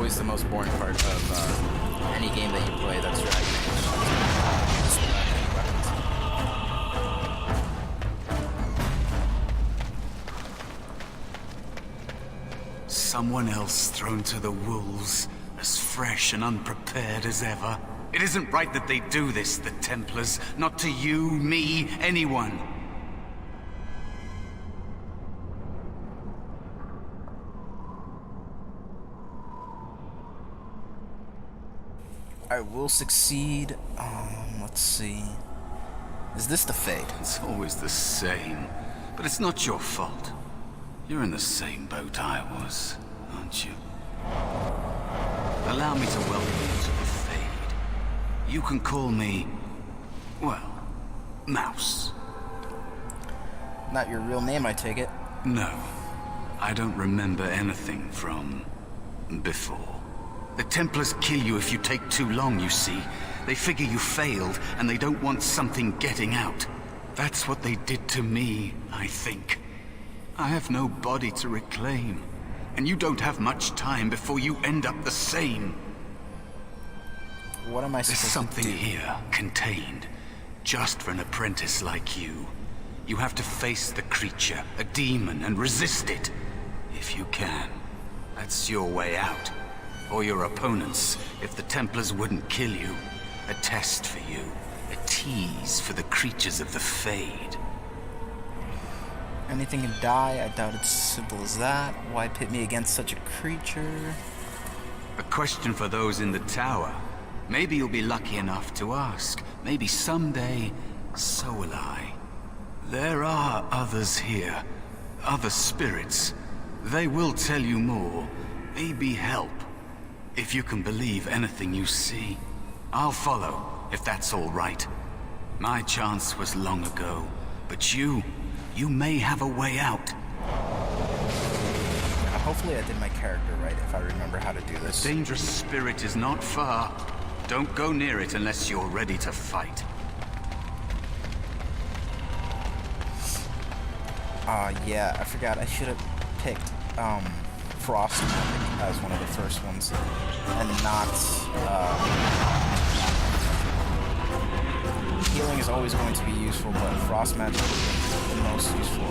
always the most boring part of any game that you play that's Dragon Age. Someone else thrown to the wolves, as fresh and unprepared as ever. It isn't right that they do this, the Templars. Not to you, me, anyone. I will succeed. Let's see. Is this the fate? It's always the same, but it's not your fault. You're in the same boat I was, aren't you? Allow me to welcome you to the Fade. You can call me, well, Mouse. Not your real name, I take it. No, I don't remember anything from before. The Templars kill you if you take too long, you see. They figure you failed, and they don't want something getting out. That's what they did to me, I think. I have no body to reclaim, and you don't have much time before you end up the same. What am I supposed to do? There's something here, contained, just for an apprentice like you. You have to face the creature, a demon, and resist it, if you can. That's your way out. Or your opponents, if the Templars wouldn't kill you. A test for you. A tease for the creatures of the Fade. Anything can die. I doubt it's as simple as that. Why pit me against such a creature? A question for those in the tower. Maybe you'll be lucky enough to ask. Maybe someday, so will I. There are others here. Other spirits. They will tell you more. Maybe help. If you can believe anything you see, I'll follow, if that's all right. My chance was long ago, but you may have a way out. Hopefully I did my character right, if I remember how to do this. The dangerous spirit is not far. Don't go near it unless you're ready to fight. Yeah, I forgot. I should have picked, Frost Magic as one of the first ones, and not, healing is always going to be useful, but Frost Magic is the most useful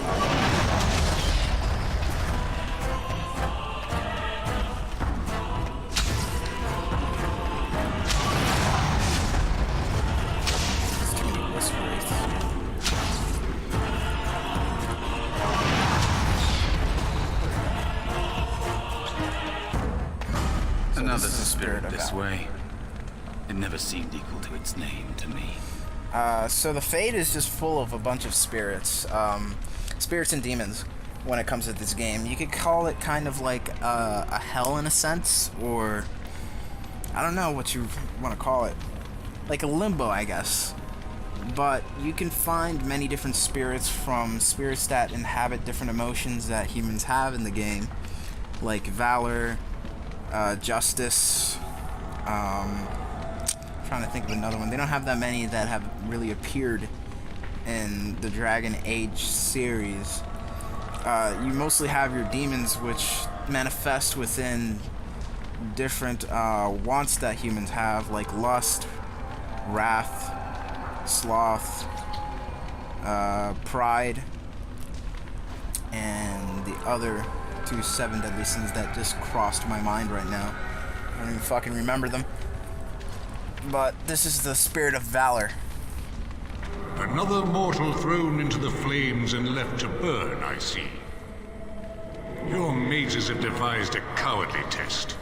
There's too many whispers. Another spirit this way. It never seemed equal to its name to me. So the Fade is just full of a bunch of spirits. Spirits and demons when it comes to this game. You could call it kind of like a hell in a sense, or I don't know what you want to call it. Like a limbo, I guess. But you can find many different spirits, from spirits that inhabit different emotions that humans have in the game, like valor, justice, trying to think of another one. They don't have that many that have really appeared in the Dragon Age series. You mostly have your demons, which manifest within different wants that humans have, like lust, wrath, sloth, pride, and the other 2 7 deadly sins that just crossed my mind right now. I don't even fucking remember them. But this is the spirit of valor. Another mortal thrown into the flames and left to burn, I see. Your mages have devised a cowardly test.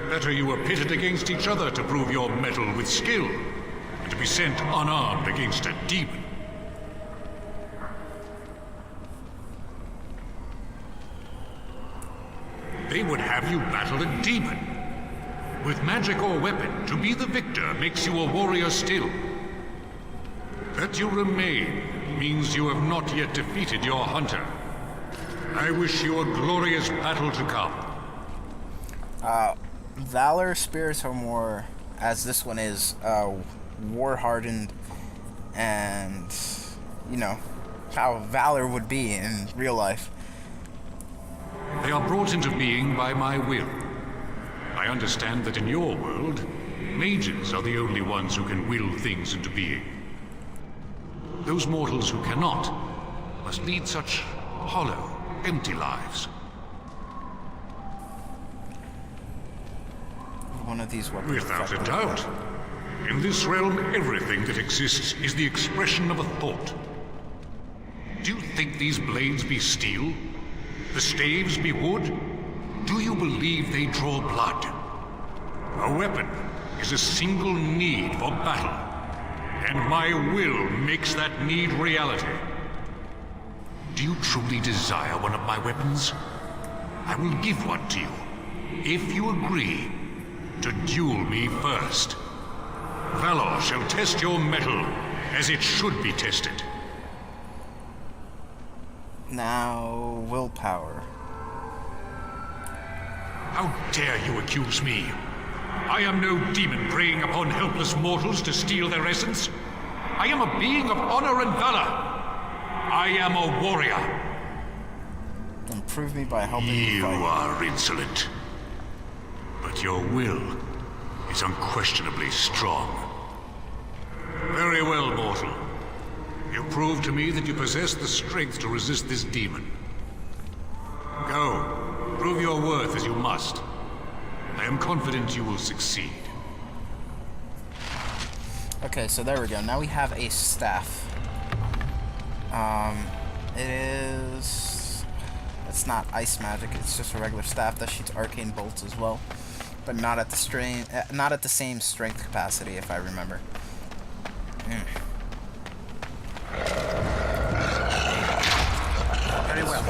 Better you were pitted against each other to prove your mettle with skill, and to be sent unarmed against a demon. They would have you battle a demon. With magic or weapon, to be the victor makes you a warrior still. That you remain means you have not yet defeated your hunter. I wish you a glorious battle to come. Valor spirits are more, as this one is, war-hardened, and, you know, how valor would be in real life. They are brought into being by my will. I understand that in your world, mages are the only ones who can will things into being. Those mortals who cannot must lead such hollow, empty lives. One of these weapons. Without a doubt. In this realm, everything that exists is the expression of a thought. Do you think these blades be steel? The staves be wood? Do you believe they draw blood? A weapon is a single need for battle, and my will makes that need reality. Do you truly desire one of my weapons? I will give one to you, if you agree to duel me first. Valor shall test your mettle as it should be tested. Now, willpower. How dare you accuse me? I am no demon preying upon helpless mortals to steal their essence. I am a being of honor and valor. I am a warrior. Improve me by helping me You fight. are insolent. But your will is unquestionably strong. Very well, mortal. You prove to me that you possess the strength to resist this demon. Go. Prove your worth as you must. I am confident you will succeed. Okay, so there we go. Now we have a staff. It is... It's not ice magic, it's just a regular staff that shoots arcane bolts as well. But not at the not at the same strength capacity, if I remember. Very well.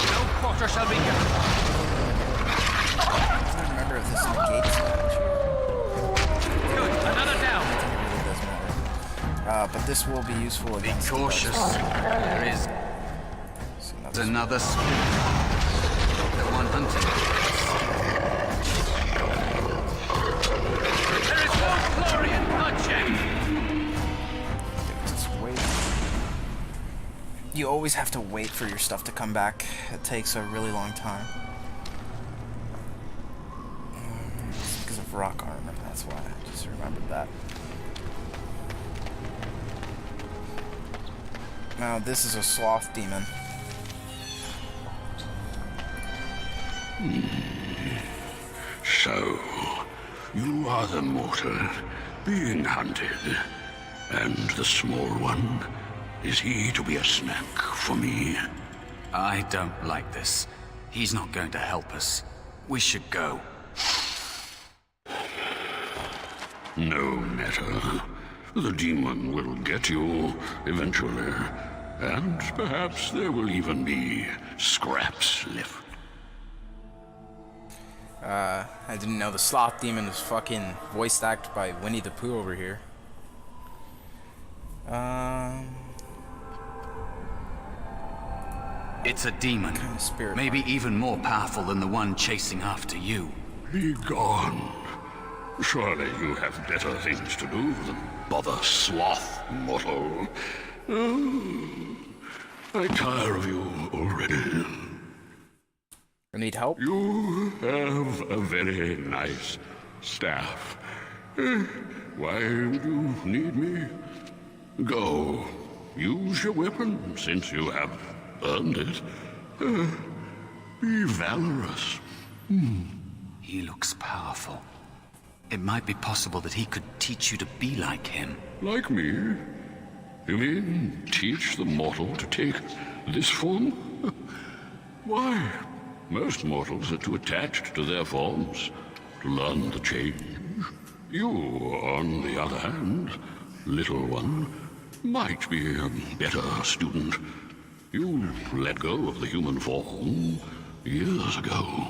No quarter shall be given. I don't remember if this negates damage. Good, another down. It really does matter. But this will be useful Be against cautious. There is another spirit. The one hunting. There is no glory in bloodshed. Just wait. You always have to wait for your stuff to come back. It takes a really long time. It's because of rock armor, that's why. I just remembered that. Now, this is a sloth demon. So, you are the mortal being hunted, and the small one, is he to be a snack for me? I don't like this. He's not going to help us. We should go. No matter. The demon will get you eventually, and perhaps there will even be scraps left. I didn't know the sloth demon was fucking voice acted by Winnie the Pooh over here. It's a demon. Kind of spirit. Maybe even more powerful than the one chasing after you. Be gone. Surely you have better things to do than bother sloth, mortal. I tire of you already. I need help? You have a very nice staff. Why would you need me? Go. Use your weapon, since you have earned it. Be valorous. He looks powerful. It might be possible that he could teach you to be like him. Like me? You mean teach the mortal to take this form? Why? Most mortals are too attached to their forms to learn the change. You, on the other hand, little one, might be a better student. You let go of the human form years ago.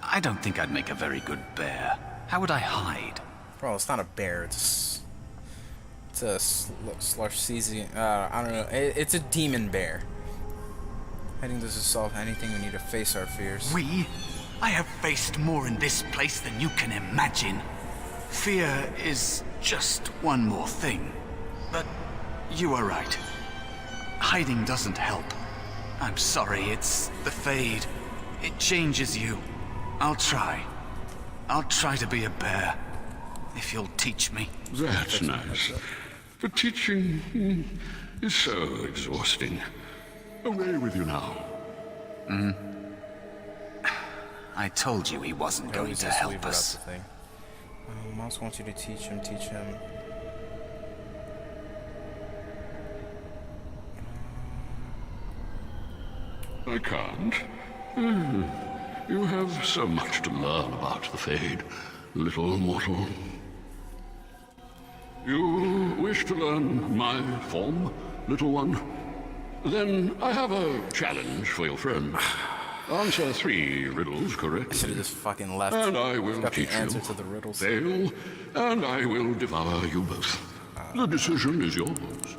I don't think I'd make a very good bear. How would I hide? Bro, it's not a bear. It's a Slarcesian. I don't know. It's a demon bear. I think this will solve anything. We need to face our fears. I have faced more in this place than you can imagine. Fear is just one more thing. But you are right. Hiding doesn't help. I'm sorry, it's the Fade. It changes you. I'll try. I'll try to be a bear. If you'll teach me. That's nice. But teaching is so exhausting. Away with you now. I told you he wasn't going to help us. Mouse wants you to teach him, teach him. I can't. You have so much to learn about the Fade, little mortal. You wish to learn my form, little one? Then I have a challenge for your friend. Answer 3 riddles I correctly, should have just fucking left. and I will Got the teach answer you. to the riddles. Fail, and I will devour you both. The decision is yours.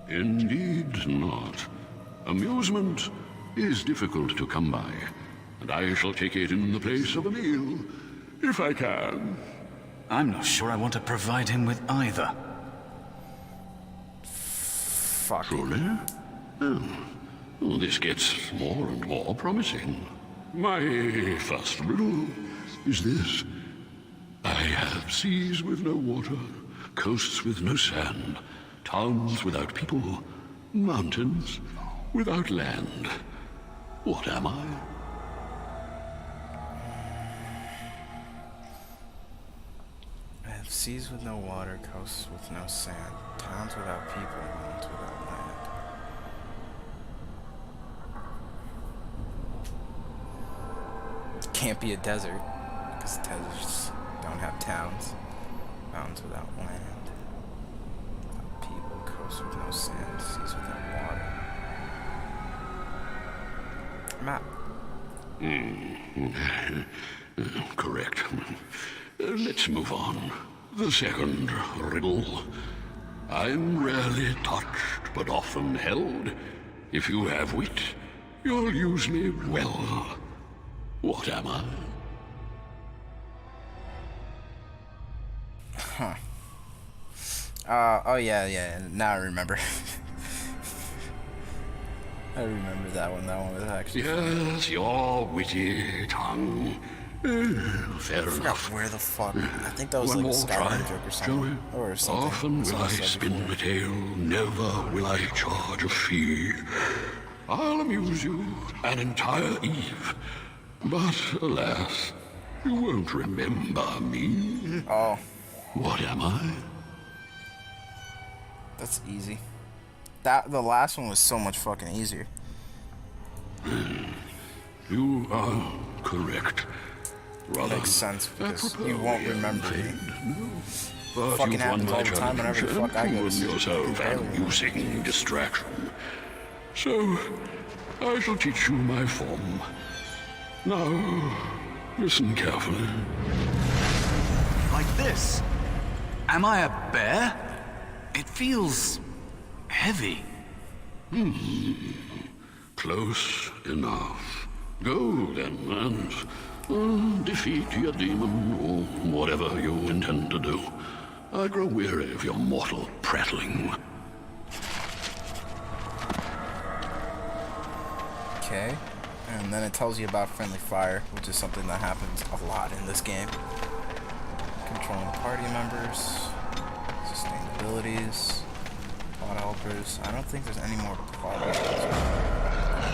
Indeed not. Amusement is difficult to come by, and I shall take it in the place of a meal, if I can. I'm not sure I want to provide him with either. Fuck. Truly? Well, this gets more and more promising. My first riddle is this. I have seas with no water, coasts with no sand, towns without people, mountains without land. What am I? I have seas with no water, coasts with no sand, towns without people, mountains without land. Can't be a desert, because deserts don't have towns. Mountains without land. Without people, coasts with no sand, seas without water. Map. Correct. Let's move on. The second riddle. I'm rarely touched, but often held. If you have wit, you'll use me well. What am I? Oh yeah, now I remember. I remember that one. That one was actually. Yes, your witty tongue. Fair I forgot enough. where the fuck. I think that was One like a more try, Skyrim joke or shall something. we? Or something. Often will I Someone said spin before. a tale, never will I charge a fee. I'll amuse you an entire eve, but alas, you won't remember me. Oh, What am I? that's easy. The last one was so much fucking easier. You are correct. Rather Makes sense because apropos, you won't young remember me. friend. No. But Fucking you've won happens my all the time whenever the challenge fuck I and go to proven sleep. yourself You barely an remember. amusing distraction. So, I shall teach you my form. Now, listen carefully. Like this? Am I a bear? It feels heavy. Close enough. Go then and defeat your demon or whatever you intend to do. I grow weary of your mortal prattling. Okay. And then it tells you about friendly fire, which is something that happens a lot in this game. Controlling party members, sustained abilities, plot helpers. I don't think there's any more plot helpers.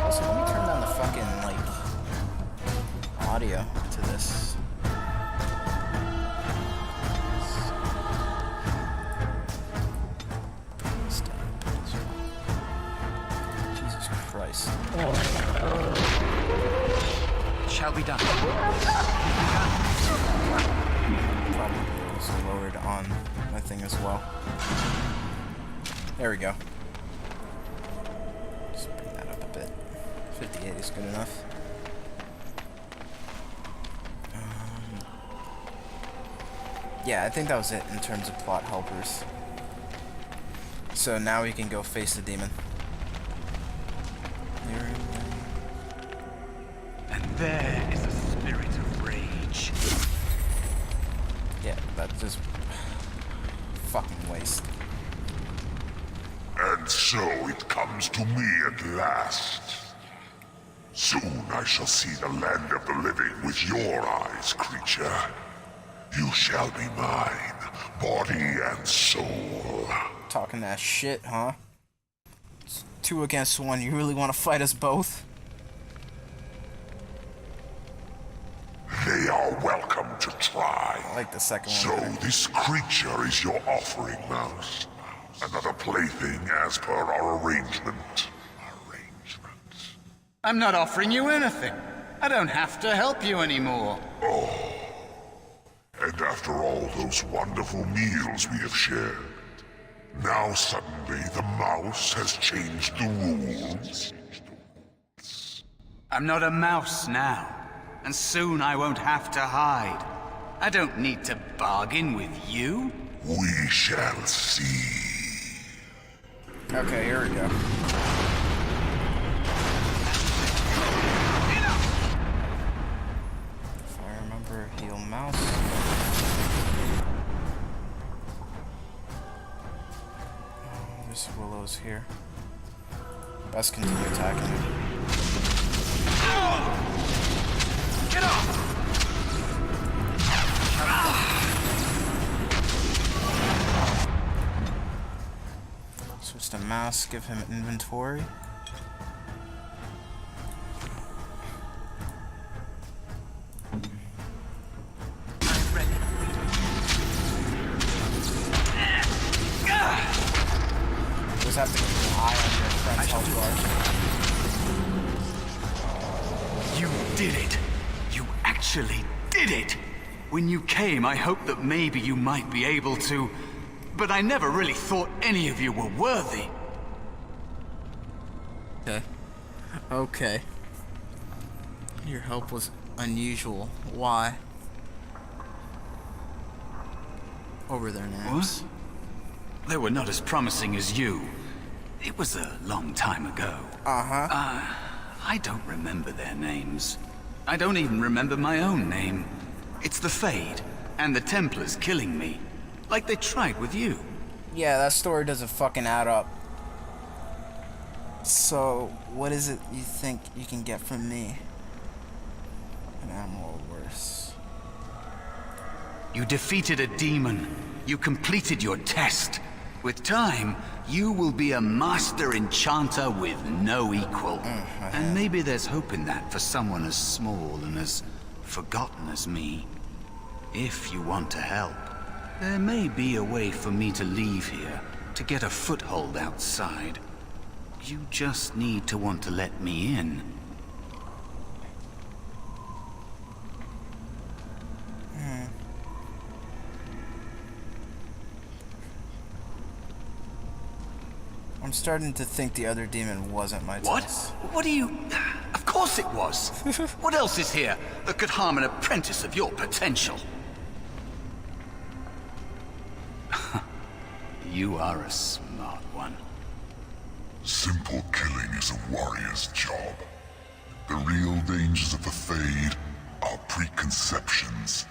Also, let me turn down the fucking, like, audio to this. Jesus Christ. Shall be done. Probably was lowered on my thing as well. There we go. Just bring that up a bit. 58 is good enough. Yeah, I think that was it in terms of plot helpers. So now we can go face the demon. And there is a spirit of rage. Yeah, that's just fucking waste. And so it comes to me at last. Soon I shall see the land of the living with your eyes, creature. You shall be mine, body and soul. Talking that shit, huh? It's 2 against 1. You really want to fight us both? They are welcome to try. I like the second So one. this creature is your offering, Mouse. Another plaything as per our arrangement. I'm not offering you anything. I don't have to help you anymore. And after all those wonderful meals we have shared, now suddenly the mouse has changed the rules. I'm not a mouse now, and soon I won't have to hide. I don't need to bargain with you. We shall see. Okay, here we go. If I remember, heal mouse. Oh, this Willow's here. Best continue attacking him. Get off! Switch to mouse, give him inventory. I'm ready. Just have to keep an eye on your friend's health bar. You did it. You actually did it. When you came, I hoped that maybe you might be able to, but I never really thought any of you were worthy. Okay. Okay. Your help was unusual. Why? What were their names? They were not as promising as you. It was a long time ago. I don't remember their names. I don't even remember my own name. It's the Fade, and the Templars killing me. Like they tried with you. Yeah, that story doesn't fucking add up. So, what is it you think you can get from me? An animal or worse. You defeated a demon. You completed your test. With time, you will be a master enchanter with no equal. And maybe there's hope in that for someone as small and as forgotten as me. If you want to help, there may be a way for me to leave here, to get a foothold outside. You just need to want to let me in. I'm starting to think the other demon wasn't my What? test. What do you... Of course it was. What else is here that could harm an apprentice of your potential? You are a smart one. Simple killing is a warrior's job. The real dangers of the Fade are preconceptions,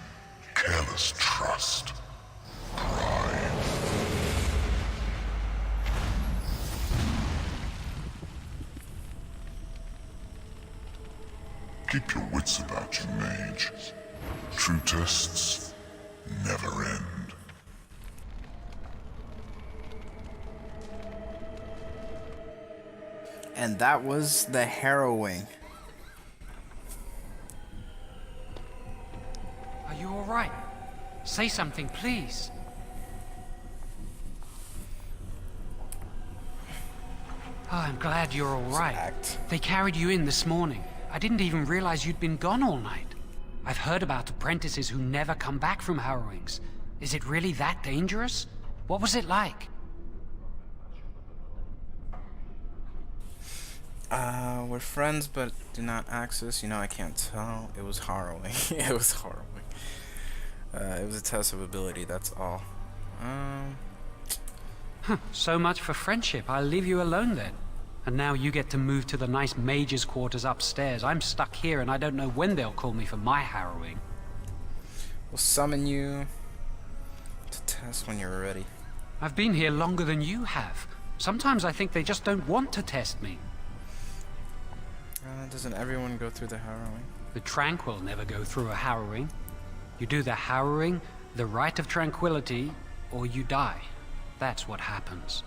careless trust, pride. Keep your wits about you, mage. True tests never end. And that was the harrowing. Are you all right? Say something, please. Oh, I'm glad you're all right. Act. They carried you in this morning. I didn't even realize you'd been gone all night. I've heard about apprentices who never come back from harrowings. Is it really that dangerous? What was it like? We're friends, but do not access. You know, I can't tell. It was harrowing. It was harrowing. It was a test of ability, that's all. So much for friendship. I'll leave you alone then. And now you get to move to the nice mage's quarters upstairs. I'm stuck here and I don't know when they'll call me for my harrowing. We'll summon you to test when you're ready. I've been here longer than you have. Sometimes I think they just don't want to test me. Doesn't everyone go through the harrowing? The Tranquil never go through a harrowing. You do the harrowing, the Rite of Tranquility, or you die. That's what happens.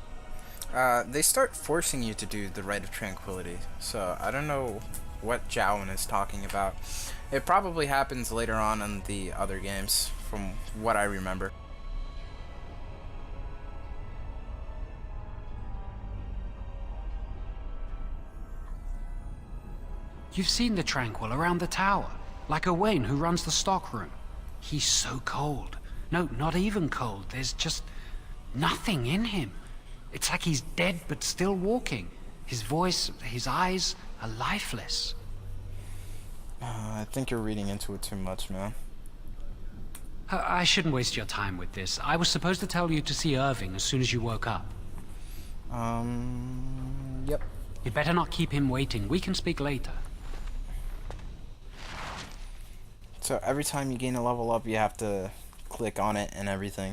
They start forcing you to do the Rite of Tranquility, so I don't know what Jowen is talking about. It probably happens later on in the other games, from what I remember. You've seen the Tranquil around the tower, like Owain who runs the stockroom. He's so cold. No, not even cold. There's just nothing in him. It's like he's dead but still walking. His voice, his eyes are lifeless. I think you're reading into it too much, man. I shouldn't waste your time with this. I was supposed to tell you to see Irving as soon as you woke up. Yep. You'd better not keep him waiting. We can speak later. So every time you gain a level up, you have to click on it and everything.